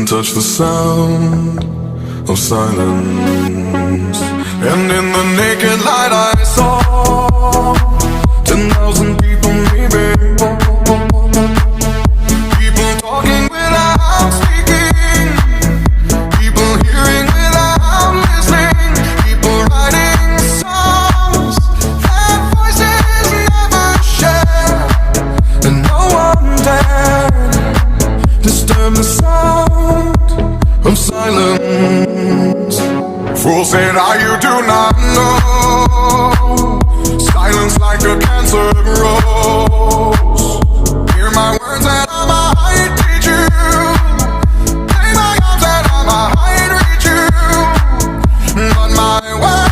touch the sound of silence. And in the naked light I saw 10,000 people maybe. People talking without speaking. People hearing without listening. People writing songs that voices never share. And no one dared disturb the sound of silence. Fool said, are you do not